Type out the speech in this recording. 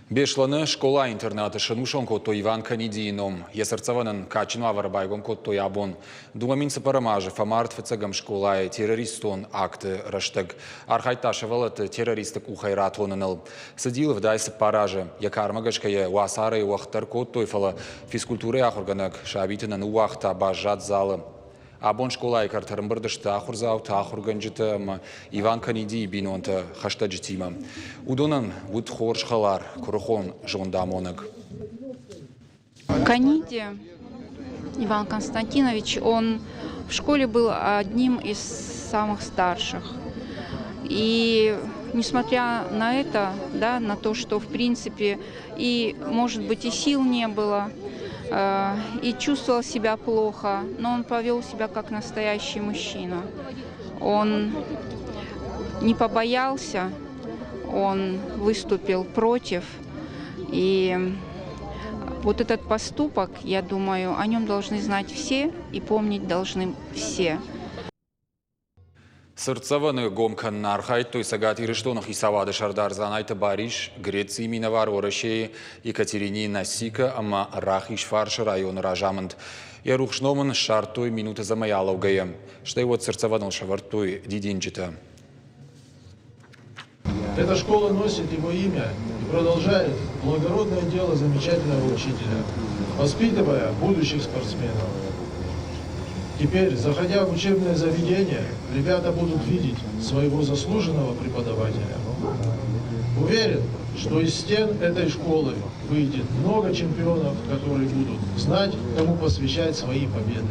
Бешланы школа-интернаты шынушон котто Иван Канидином. Есерцаванын качинва варбайгом котто ябон. Думамин сапарамажы фамарт фицагам школай террористон акты раштаг. Архайташевалат террористок ухайратоныныл. Садилов дайсы паражы. Якармагашкая уасары уахтар котто ифала физкультуры ахурганак шабитынан уахта бажат залы. Абон школай картарымбырдышты ахурзау тахурганжыты Иван Каниди бинонты хаштаджитима. Удонан вуд хоршхалар курухон жондамонок. Каниди Иван Константинович, он в школе был одним из самых старших. И несмотря на это, да, на то, что в принципе и, может быть, и сил не было, и чувствовал себя плохо, но он повел себя как настоящий мужчина. Он не побоялся, он выступил против. И вот этот поступок, я думаю, о нем должны знать все и помнить должны все. Сырцаваны гомкан нархайт, той сагат ириштонах исавады шардар занайты Бариш, Греции миновар орашей, Екатерини Насика, ама рахиш фарш район ражамент. Я рухшноман шартой минуты замаялов гаем. Что его сырцаванул шавартой дидинчита. Эта школа носит его имя и продолжает благородное дело замечательного учителя, воспитывая будущих спортсменов. Теперь, заходя в учебное заведение, ребята будут видеть своего заслуженного преподавателя. Уверен, что из стен этой школы выйдет много чемпионов, которые будут знать, кому посвящать свои победы.